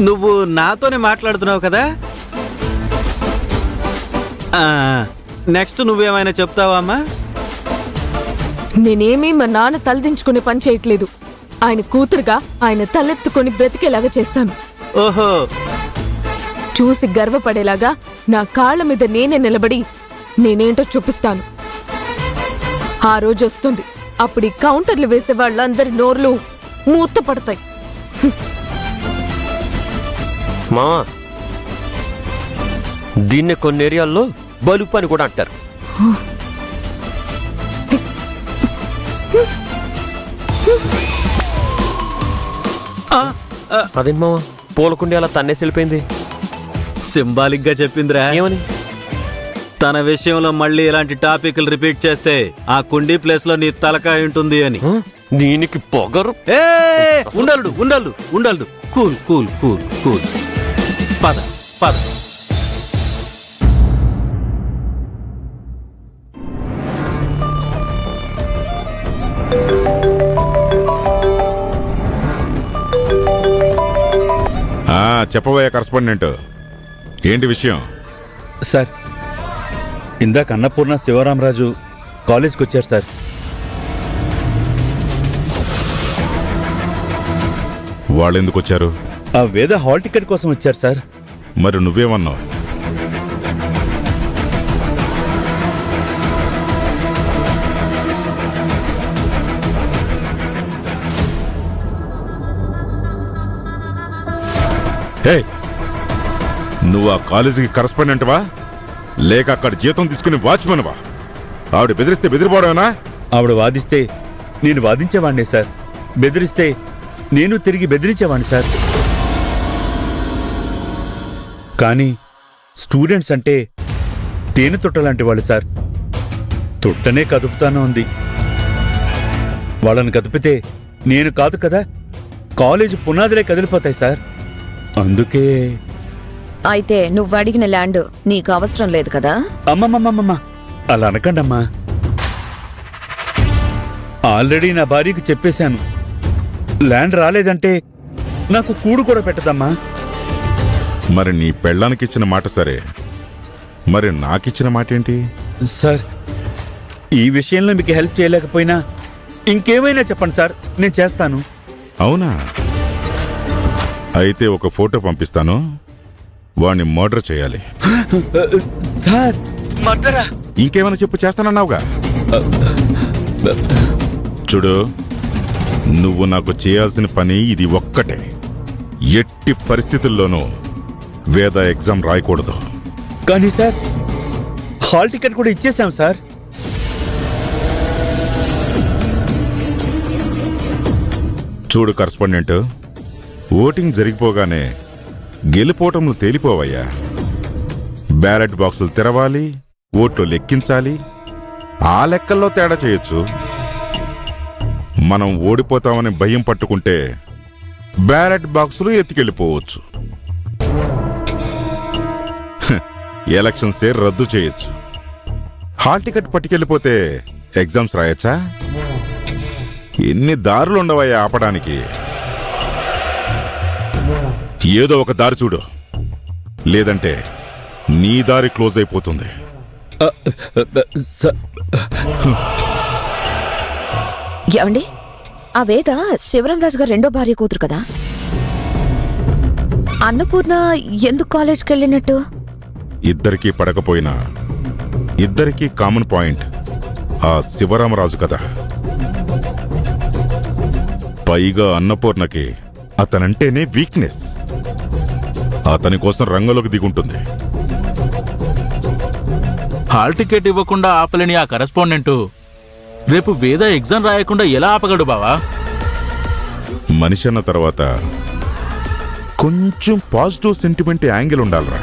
నువ్వు నాతోనే మాట్లాడుతున్నావు కదా. నెక్స్ట్ నువ్వేమైనా చెప్తావా అమ్మా? నేనేమీ మా నాన్న తలదించుకునే పని చేయట్లేదు. ఆయన కూతురుగా ఆయన తలెత్తుకొని బ్రతికేలాగా చేస్తాను. ఓహో, చూసి గర్వపడేలాగా నా కాళ్ళ మీద నేనే నిలబడి నేనేంటో చూపిస్తాను. ఆ రోజు వస్తుంది, అప్పుడు ఈ కౌంటర్లు వేసే వాళ్ళందరి నోర్లు మూత పడతాయి. మావా, దీన్ని కొన్ని ఏరియాల్లో బలుపు అని కూడా అంటారు. అదేంటి మావా, పూలకుండి అలా తన్నేసి వెళ్ళిపోయింది? సింబాలిక్ గా చెప్పిందిరా. ఏమని? తన విషయంలో మళ్ళీ ఇలాంటి టాపిక్లు రిపీట్ చేస్తే ఆ కుండీ ప్లేస్ లో నీ తలకాయ ఉంటుంది అని. దీనికి పొగరు. ఉండల్డు ఉండల్డు ఉండల్డు. Cool cool cool cool. పద పద. చెప్పబోయే కరస్పాండెంట్, ఏంటి విషయం? సార్, ఇందాక అన్నపూర్ణ శివరామరాజు కాలేజ్కి వచ్చారు సార్. వాళ్ళెందుకు వచ్చారు? ఆ వేద హాల్ టికెట్ కోసం వచ్చారు సార్. మరి నువ్వేమన్నావు? నువ్వు ఆ కాలేజీకి కరస్పాండెంట్వా లేక అక్కడ జీతం తీసుకుని వాచ్మెన్వా? ఆవిడ బెదిరిస్తే బెదిరిపోవడమేనా? ఆవిడ వాదిస్తే నేను వాదించేవాడినే సార్, బెదిరిస్తే నేను తిరిగి బెదిరించేవాడిని సార్. కానీ స్టూడెంట్స్ అంటే తేనె తొట్టలాంటి వాళ్ళు సార్. తొట్టనే కదుపుతాను ఉంది. వాళ్ళని కదిపితే నేను కాదు కదా, కాలేజీ పునాదులే కదిలిపోతాయి సార్. అందుకే. అయితే నువ్వు అడిగిన ల్యాండ్ నీకు అవసరం లేదు కదా? అమ్మమ్మమ్మమ్మ, అలా అనకండమ్మా. ఆల్రెడీ నా భార్యకు చెప్పేశాను, ల్యాండ్ రాలేదంటే నాకు కూడు కూడా పెట్టదమ్మా. మరి నీ పెళ్ళానికిచ్చిన మాట సరే, మరి నాకిచ్చిన మాట ఏంటి? సార్, ఈ విషయంలో మీకు హెల్ప్ చేయలేకపోయినా ఇంకేమైనా చెప్పండి సార్, నేను చేస్తాను. అవునా? అయితే ఒక ఫోటో పంపిస్తాను, వాణ్ణి మర్డర్ చేయాలి. సార్, మర్డరా? ఇంకేమైనా చెప్పు, చేస్తానన్నావుగా. చూడు, నువ్వు నాకు చేయాల్సిన పని ఇది ఒక్కటే. ఎట్టి పరిస్థితుల్లోనూ వేద ఎగ్జామ్ రాయకూడదు. కానీ సార్, హాల్ టికెట్ కూడా ఇచ్చేసాం సార్. చూడు కరస్పాండెంట్, ఓటింగ్ జరిగిపోగానే గెలుపోవటంలో తేలిపోవయ్యా. బ్యాలెట్ బాక్సులు తెరవాలి, ఓట్లు లెక్కించాలి. ఆ లెక్కల్లో తేడా చేయొచ్చు. మనం ఓడిపోతామని భయం పట్టుకుంటే బ్యాలెట్ బాక్సులు ఎత్తుకెళ్ళిపోవచ్చు. ఎలక్షన్సే రద్దు చేయొచ్చు. హాల్ టికెట్ పట్టుకెళ్ళిపోతే ఎగ్జామ్స్ రాయొచ్చా? ఎన్ని దారులుండవయ్యా ఆపడానికి. ఏదో ఒక దారి చూడు, లేదంటే నీ దారి క్లోజ్ అయిపోతుంది. ఏమండి, ఆ వేద శివరామరాజు గారు రెండో భార్య కూతురు కదా? అన్నపూర్ణ ఎందుకు కాలేజ్కి వెళ్ళినట్టు? ఇద్దరికీ పడకపోయినా ఇద్దరికీ కామన్ పాయింట్ ఆ శివరామరాజు కదా. పైగా అన్నపూర్ణకి అతనంటేనే వీక్నెస్. అతని కోసం రంగంలోకి దిగుంటుంది. హాల్ టికెట్ ఇవ్వకుండా ఆపలేని ఆ కరెస్పాండెంట్ రేపు వేద ఎగ్జామ్ రాయకుండా ఎలా ఆపగలడు బావా? మనిషి అన్న తర్వాత కొంచెం పాజిటివ్ సెంటిమెంట్ యాంగిల్ ఉండాలిరా.